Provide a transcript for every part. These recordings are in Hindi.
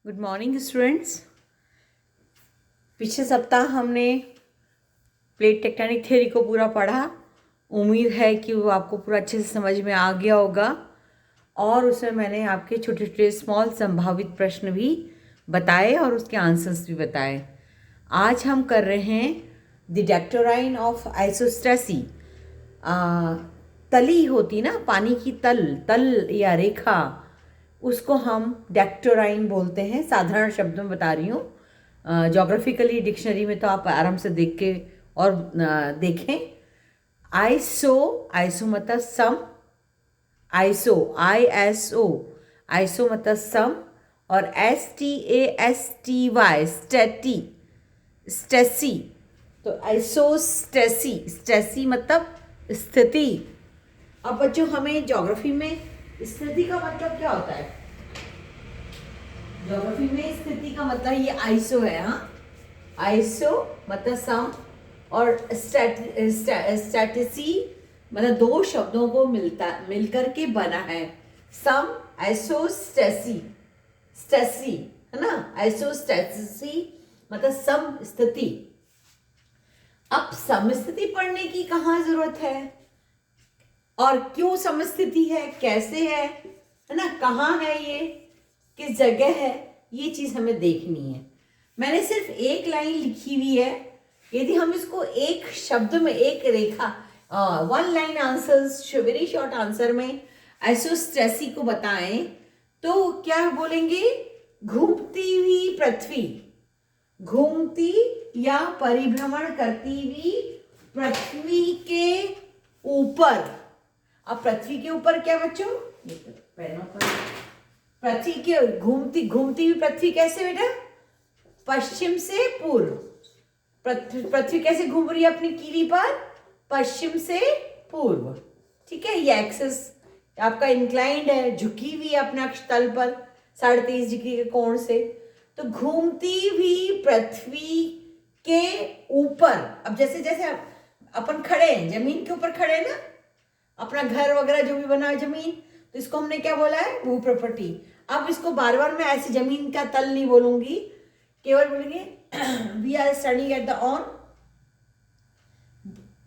Good morning students. पिछले सप्ताह हमने प्लेट टेक्टोनिक थ्योरी को पूरा पढ़ा। उम्मीद है कि वो आपको पूरा अच्छे से समझ में आ गया होगा और उसमें मैंने आपके छोटे छोटे स्मॉल संभावित प्रश्न भी बताए और उसके आंसर्स भी बताए। आज हम कर रहे हैं द डेक्टोराइन ऑफ आइसोस्टेसी। तली होती ना, पानी की तल या रेखा, उसको हम डेक्टोराइन बोलते हैं। साधारण शब्द में बता रही हूँ, जोग्राफिकली डिक्शनरी में तो आप आराम से देख के और देखें। आइसो मतलब सम, आइसो मतलब सम, और STASTY स्टेसी। तो स्टेसी मतलब स्थिति। अब बच्चों, हमें ज्योग्राफी में स्थिति का मतलब क्या होता है? ज्योग्राफी में स्थिति का मतलब ये आइसो है। हाँ, आइसो मतलब सम और स्टैटिसी मतलब दो शब्दों को मिलकर के बना है। सम आइसोस्टेसी, स्टेसी है ना, आइसोस्टेसी मतलब सम स्थिति। अब समस्थिति पढ़ने की कहाँ जरूरत है और क्यों समस्थिति है, कैसे है ना, कहाँ है, ये किस जगह है, ये चीज हमें देखनी है। मैंने सिर्फ एक लाइन लिखी हुई है। यदि हम इसको एक शब्द में, एक रेखा, 1 line answers, very short answer में आइसोस्टेसी को बताएं तो क्या बोलेंगे? घूमती हुई पृथ्वी, घूमती या परिभ्रमण करती हुई पृथ्वी के ऊपर। अब पृथ्वी के ऊपर क्या बच्चों? पैनों पर पृथ्वी के घूमती हुई पृथ्वी कैसे बेटा? पश्चिम से पूर्व। पृथ्वी कैसे घूम रही है अपनी कीली पर? पश्चिम से पूर्व। ठीक है, ये एक्सिस आपका इंक्लाइंड है, झुकी हुई है अपने अक्ष तल पर 23.5 डिग्री के कोण से। तो घूमती हुई पृथ्वी के ऊपर। अब जैसे जैसे अपन खड़े हैं, जमीन के ऊपर खड़े हैं ना, अपना घर वगैरह जो भी बना है जमीन, तो इसको हमने क्या बोला है? भू प्रॉपर्टी। अब इसको बार बार मैं ऐसी जमीन का तल नहीं बोलूंगी, केवल बोलेंगे we are standing at the on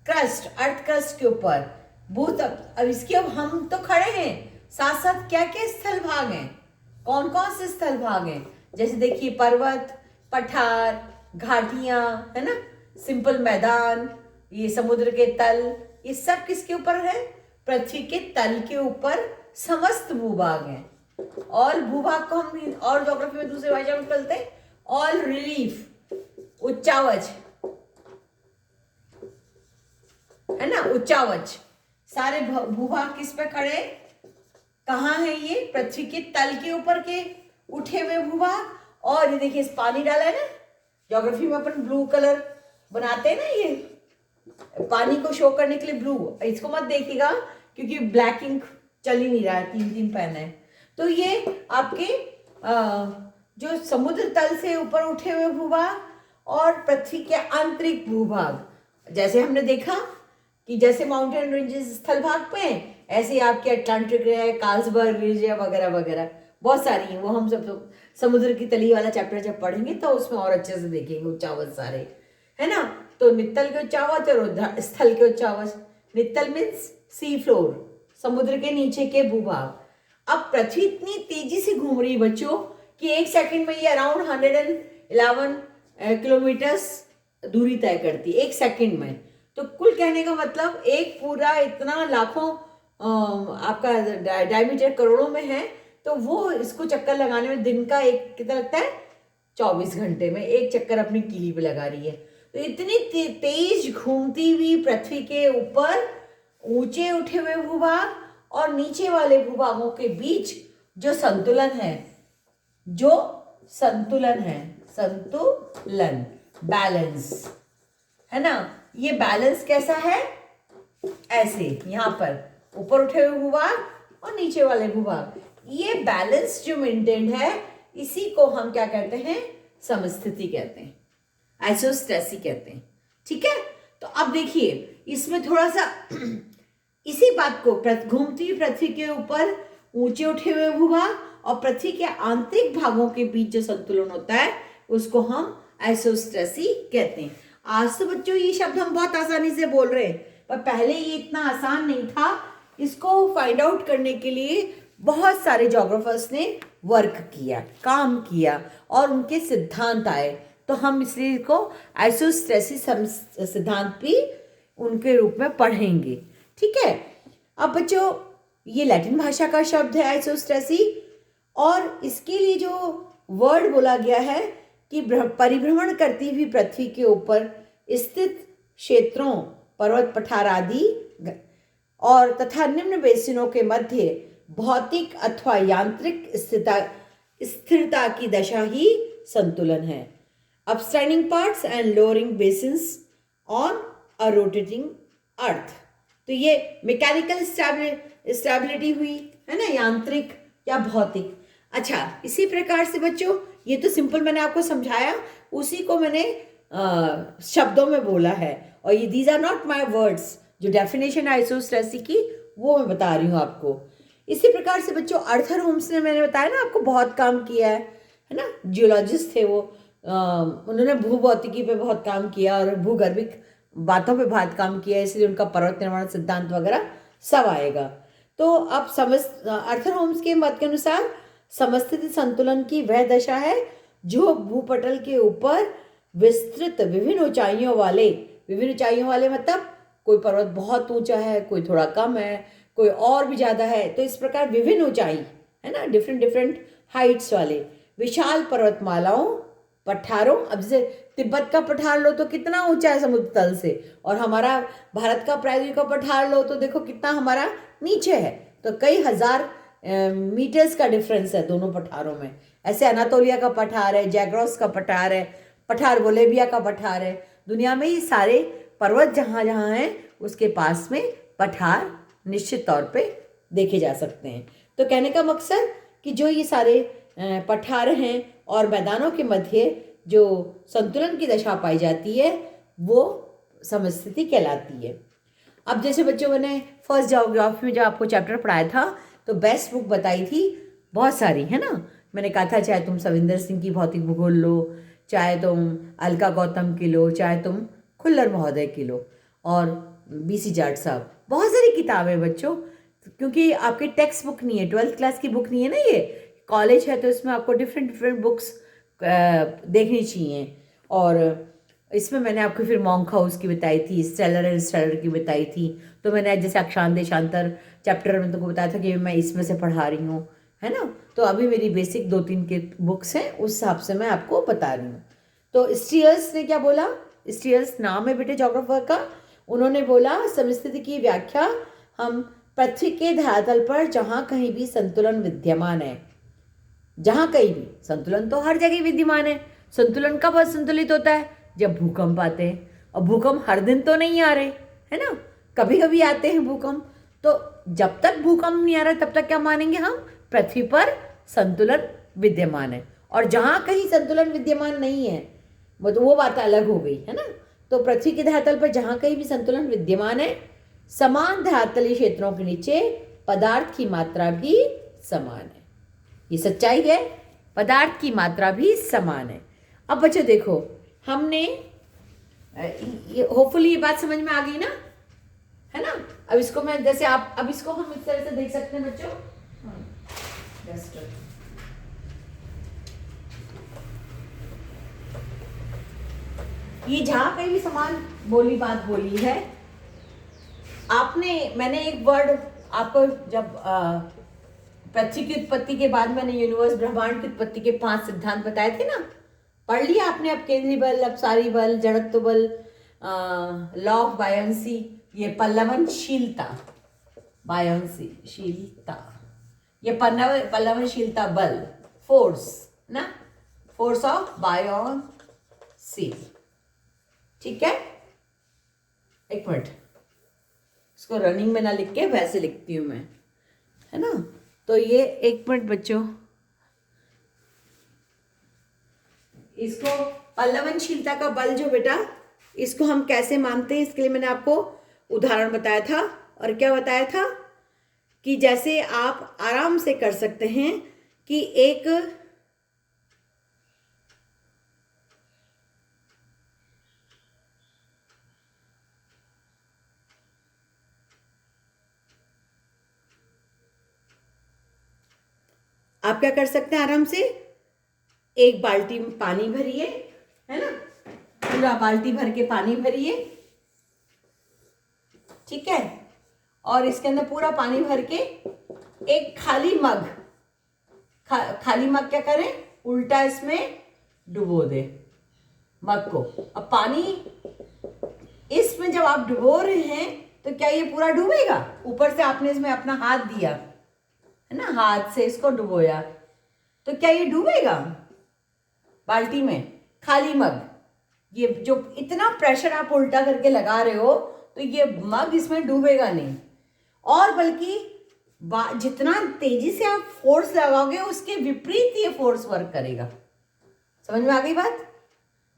crust, earth crust के ऊपर, भूत। अब इसके अब हम तो खड़े हैं, साथ साथ क्या क्या स्थल भाग हैं, कौन कौन से स्थल भाग हैं? जैसे देखिए, पर्वत, पठार, घाटियां, है ना, सिंपल मैदान, ये समुद्र के तल, ये सब किसके ऊपर है? पृथ्वी के तल के ऊपर समस्त भूभाग हैं। और भूभाग को हम और ज्योग्राफी में दूसरी भाषा में बोलते हैं ऑल रिलीफ, उच्चावच, है ना, उच्चावच। सारे भूभाग किस पे खड़े? कहाँ है ये? पृथ्वी के तल के ऊपर के उठे हुए भूभाग। और ये देखिए, इस पानी डाला है ना, ज्योग्राफी में अपन ब्लू कलर बनाते हैं ना, ये पानी को शो करने के लिए ब्लू। इसको मत देखिएगा क्योंकि ब्लैक इंक चल ही नहीं रहा है, 3 पेन है। तो ये आपके जो समुद्र तल से ऊपर उठे हुए भूभाग और पृथ्वी के आंतरिक भूभाग, जैसे हमने देखा कि जैसे माउंटेन रेंजेस स्थल भाग पे हैं, ऐसे आपके अटलांटिक है, कार्लसबर्ग रिज है, वगैरह वगैरह बहुत सारी हैं। वो हम सब समुद्र की तली वाला चैप्टर जब पढ़ेंगे तो उसमें और अच्छे से देखेंगे उच्चावच सारे, है ना। तो नित्तल के उच्चावच और स्थल के उच्चावच। नित्तल मीन्स सी फ्लोर, समुद्र के नीचे के भूभाग। अब पृथ्वी इतनी तेजी से घूम रही बच्चों कि 1 सेकंड में ये अराउंड 111 किलोमीटर्स दूरी तय करती है 1 सेकंड में। तो कुल कहने का मतलब एक पूरा इतना लाखों आपका डायमीटर करोड़ों में है, तो वो इसको चक्कर लगाने में दिन का एक कितना लगता है? 24 घंटे में एक चक्कर अपनी कीली पे लगा रही है। तो इतनी तेज घूमती हुई पृथ्वी के ऊपर ऊंचे उठे हुए भूभाग और नीचे वाले भूभागों के बीच जो संतुलन है, संतुलन, बैलेंस, है ना। ये बैलेंस कैसा है? ऐसे यहां पर ऊपर उठे हुए भूभाग और नीचे वाले भूभाग, ये बैलेंस जो मेंटेन है, इसी को हम क्या कहते हैं? समस्थिति कहते हैं, आइसोस्टेसी कहते हैं। ठीक है, तो अब देखिए इसमें थोड़ा सा इसी बात को, घूमती हुई पृथ्वी के ऊपर ऊंचे उठे हुए भूभाग और पृथ्वी के आंतरिक भागों के बीच जो संतुलन होता है उसको हम आइसोस्टेसी कहते हैं। आज तो बच्चों ये शब्द हम बहुत आसानी से बोल रहे हैं, पर पहले ये इतना आसान नहीं था। इसको फाइंड आउट करने के लिए बहुत सारे जोग्राफर्स ने वर्क किया, काम किया और उनके सिद्धांत आए, तो हम इसलिए इसको आइसोस्टेसी सिद्धांत भी उनके रूप में पढ़ेंगे। ठीक है। अब बच्चों ये लैटिन भाषा का शब्द है आइसोस्टेसी, और इसके लिए जो वर्ड बोला गया है कि परिभ्रमण करती हुई पृथ्वी के ऊपर स्थित क्षेत्रों, पर्वत पठार आदि और तथा निम्न बेसिनों के मध्य भौतिक अथवा यांत्रिक स्थिरता की दशा ही संतुलन है। Upstanding parts and lowering basins on a rotating earth. तो ये मैकेनिकल स्टेबिलिटी हुई है ना, यांत्रिक या भौतिक। अच्छा, इसी प्रकार से बच्चों ये तो सिंपल मैंने आपको समझाया, उसी को मैंने शब्दों में बोला है, और ये these are not my words. जो डेफिनेशन है आइसोस्टेसी की वो मैं बता रही हूँ आपको। इसी प्रकार से बच्चों आर्थर होम्स ने, मैंने बताया ना आपको, बहुत काम किया है ना, जियोलॉजिस्ट थे वो। उन्होंने भूभौतिकी पे बहुत काम किया और भूगर्भिक बातों पे बहुत काम किया, इसलिए उनका पर्वत निर्माण सिद्धांत वगैरह सब आएगा। तो अब आर्थर होम्स के मत के अनुसार समस्थिति संतुलन की वह दशा है जो भूपटल के ऊपर विस्तृत विभिन्न ऊंचाइयों वाले मतलब कोई पर्वत बहुत ऊंचा है, कोई थोड़ा कम है, कोई और भी ज़्यादा है, तो इस प्रकार विभिन्न ऊंचाई है ना, डिफरेंट हाइट्स वाले विशाल पर्वतमालाओं, पठारों। अब जैसे तिब्बत का पठार लो तो कितना ऊंचा है समुद्र तल से, और हमारा भारत का प्रायद्वीप का पठार लो तो देखो कितना हमारा नीचे है। तो कई हजार मीटर्स का डिफरेंस है दोनों पठारों में। ऐसे अनातोलिया का पठार है, जैग्रोस का पठार है, पठार बोलेविया का पठार है। दुनिया में ये सारे पर्वत जहाँ जहाँ हैं उसके पास में पठार निश्चित तौर पे देखे जा सकते हैं। तो कहने का मकसद कि जो ये सारे पठार हैं और मैदानों के मध्य जो संतुलन की दशा पाई जाती है वो समस्थिति कहलाती है। अब जैसे बच्चों, मैंने फर्स्ट ज्योग्राफी में जब आपको चैप्टर पढ़ाया था तो बेस्ट बुक बताई थी बहुत सारी, है ना। मैंने कहा था चाहे तुम सविंदर सिंह की भौतिक भूगोल लो, चाहे तुम अलका गौतम की लो, चाहे तुम खुल्लर महोदय की लो, और बीसी जाट साहब, बहुत सारी किताबें बच्चों। क्योंकि आपकी टेक्स्ट बुक नहीं है, 12th क्लास की बुक नहीं है ना, ये कॉलेज है, तो इसमें आपको डिफरेंट बुक्स देखनी चाहिए। और इसमें मैंने आपको फिर मॉन्क हाउस की बताई थी, स्टेलर एंड स्टेलर की बताई थी। तो मैंने जैसे अक्षांश देशांतर चैप्टर में तुमको बताया था कि मैं इसमें से पढ़ा रही हूँ, है ना। तो अभी मेरी बेसिक 2-3 के बुक्स हैं, उस हिसाब से मैं आपको बता रही हूँ। तो स्टीयर्स ने क्या बोला, स्टीयर्स नाम है बेटे जोग्राफर का, उन्होंने बोला समस्थिति की व्याख्या हम पृथ्वी के धरातल पर जहाँ कहीं भी संतुलन विद्यमान है, जहाँ कहीं भी संतुलन तो हर जगह विद्यमान है। संतुलन कब असंतुलित होता है, जब भूकंप आते हैं, और भूकंप हर दिन तो नहीं आ रहे, है ना, कभी कभी आते हैं भूकंप। तो जब तक भूकंप नहीं आ रहा तब तक क्या मानेंगे हम, पृथ्वी पर संतुलन विद्यमान है। और जहाँ कहीं संतुलन विद्यमान नहीं है वो बात अलग हो गई, है ना। तो पृथ्वी के धरातल पर जहाँ कहीं भी संतुलन विद्यमान है, समान धरातलीय क्षेत्रों के नीचे पदार्थ की मात्रा भी समान है। ये सच्चाई है, पदार्थ की मात्रा भी समान है। अब बच्चों देखो, हमने होपफुली ये बात समझ में आ गई ना, है ना। अब इसको मैं जैसे आप, अब इसको हम इस तरह से देख सकते हैं बच्चों, ये जहां कहीं भी समान बात बोली है आपने। मैंने एक वर्ड आपको जब पृथ्वी की उत्पत्ति के बाद मैंने यूनिवर्स ब्रह्मांड की उत्पत्ति के 5 सिद्धांत बताए थे ना, पढ़ लिया आपने। अब केंद्रीय बल, अपसारी बल, जड़त्व बल, लॉ ऑफ बायंसी, ये पल्लवनशीलता, बायंसीशीलता, ये पल्लवनशीलता बल, फोर्स ना, फोर्स ऑफ बायोंसी। ठीक है, एक मिनट, इसको रनिंग में ना लिख के वैसे लिखती हूं मैं, है ना। तो ये एक मिनट बच्चों, इसको पल्लवनशीलता का बल जो बेटा, इसको हम कैसे मानते हैं, इसके लिए मैंने आपको उदाहरण बताया था। और क्या बताया था कि जैसे आप आराम से कर सकते हैं कि एक आप क्या कर सकते हैं आराम से, एक बाल्टी में पानी भरिए, है ना, पूरा बाल्टी भर के पानी भरिए, ठीक है, और इसके अंदर पूरा पानी भर के एक खाली मग, खाली मग क्या करें, उल्टा इसमें डुबो दे मग को। अब पानी इसमें जब आप डुबो रहे हैं तो क्या ये पूरा डूबेगा? ऊपर से आपने इसमें अपना हाथ दिया है ना, हाथ से इसको डुबोया, तो क्या ये डूबेगा? बाल्टी में खाली मग, ये जो इतना प्रेशर आप उल्टा करके लगा रहे हो तो ये मग इसमें डूबेगा नहीं, और बल्कि जितना तेजी से आप फोर्स लगाओगे उसके विपरीत ये फोर्स वर्क करेगा। समझ में आ गई बात?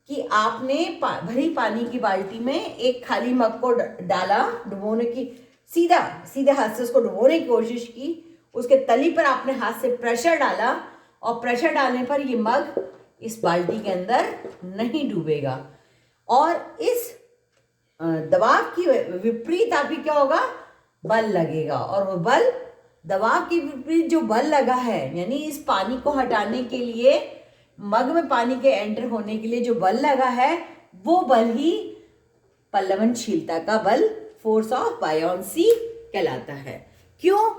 कि आपने भरी पानी की बाल्टी में एक खाली मग को डाला, डुबोने की, सीधे हाथ से उसको डुबोने की कोशिश की, उसके तली पर आपने हाथ से प्रेशर डाला, और प्रेशर डालने पर ये मग इस बाल्टी के अंदर नहीं डूबेगा, और इस दबाव की विपरीत आपकी क्या होगा, बल लगेगा, और वो बल, दबाव के विपरीत जो बल लगा है, यानी इस पानी को हटाने के लिए, मग में पानी के एंटर होने के लिए जो बल लगा है, वो बल ही पल्लवनशीलता का बल, फोर्स ऑफ बायोंसी कहलाता है। क्यों?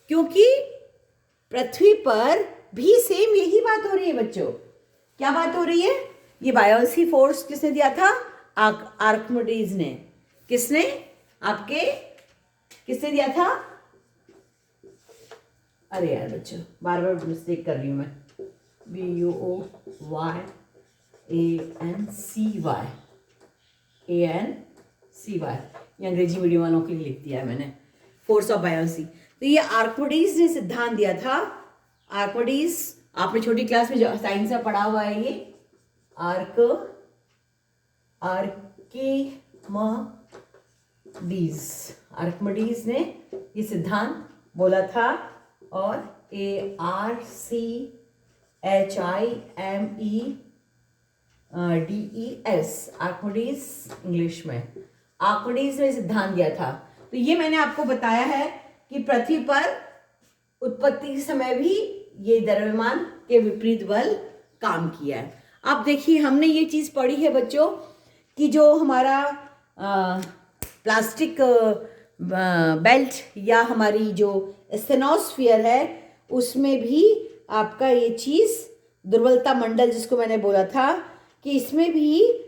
क्योंकि पृथ्वी पर भी सेम यही बात हो रही है बच्चों। क्या बात हो रही है? ये बायोंसी फोर्स किसने दिया था? आर्किमिडीज ने। किसने? आपके, किसने दिया था? अरे यार बच्चों, बार बार मिस्टेक कर रही हूं मैं। BUOYANCY, ANCY, ये अंग्रेजी मीडियम वालों के लिए लिख दिया है मैंने, फोर्स ऑफ बायोंसी। तो ये आर्किमिडीज ने सिद्धांत दिया था। आर्किमिडीज आपने छोटी क्लास में जो साइंस में पढ़ा हुआ है, ये आर्किमिडीज ने ये सिद्धांत बोला था, और ARCHIMEDES, आर्किमिडीज इंग्लिश में, आर्किमिडीज ने सिद्धांत दिया था। तो ये मैंने आपको बताया है कि पृथ्वी पर उत्पत्ति के समय भी ये द्रव्यमान के विपरीत बल काम किया है। अब देखिए, हमने ये चीज़ पढ़ी है बच्चों कि जो हमारा प्लास्टिक बेल्ट या हमारी जो स्टेनोस्फीयर है, उसमें भी आपका ये चीज़ दुर्बलता मंडल, जिसको मैंने बोला था कि इसमें भी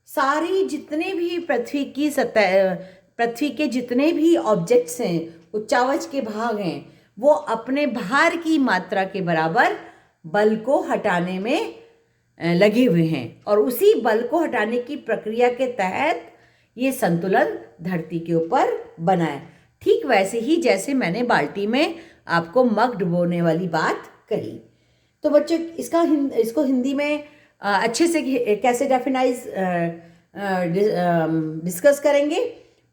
सारी जितने भी पृथ्वी की सतह, पृथ्वी के जितने भी ऑब्जेक्ट्स हैं, उच्चावच के भाग हैं, वो अपने भार की मात्रा के बराबर बल को हटाने में लगे हुए हैं, और उसी बल को हटाने की प्रक्रिया के तहत ये संतुलन धरती के ऊपर बना है। ठीक वैसे ही जैसे मैंने बाल्टी में आपको मग डुबोने वाली बात कही। तो बच्चों, इसको हिंदी में अच्छे से कैसे डिस्कस करेंगे।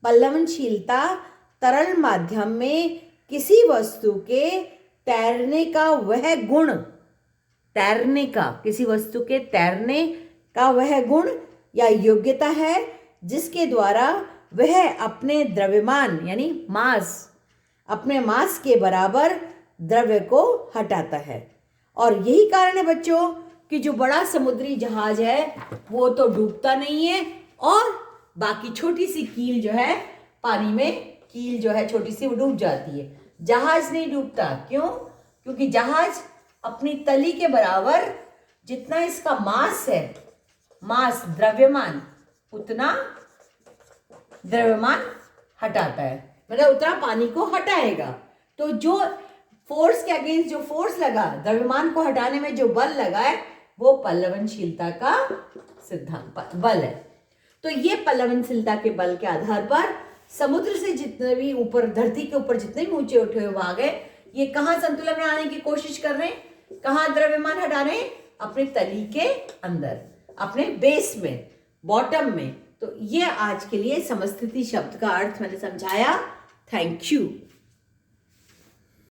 पल्लवनशीलता तरल माध्यम में किसी वस्तु के तैरने का वह गुण, किसी वस्तु के तैरने का वह गुण या योग्यता है जिसके द्वारा वह अपने द्रव्यमान यानी मास, अपने मास के बराबर द्रव्य को हटाता है। और यही कारण है बच्चों कि जो बड़ा समुद्री जहाज है वो तो डूबता नहीं है, और बाकी छोटी सी कील जो है, पानी में कील जो है छोटी सी, वो डूब जाती है। जहाज नहीं डूबता। क्यों? क्योंकि जहाज अपनी तली के बराबर जितना इसका मास है, मास द्रव्यमान, उतना द्रव्यमान हटाता है, मतलब उतना पानी को हटाएगा। तो जो फोर्स के अगेंस्ट जो फोर्स लगा, द्रव्यमान को हटाने में जो बल लगा है, वो पल्लवनशीलता का सिद्धांत बल है। तो ये पल्लवनशीलता के बल के आधार पर समुद्र से जितने भी ऊपर, धरती के ऊपर जितने भी ऊंचे उठे हुए भाग है, ये कहाँ संतुलन में आने की कोशिश कर रहे हैं, कहाँ द्रव्यमान हटा रहे हैं? अपने तली के अंदर, अपने बेस में, बॉटम में। तो ये आज के लिए समस्थिति शब्द का अर्थ मैंने समझाया। Thank you.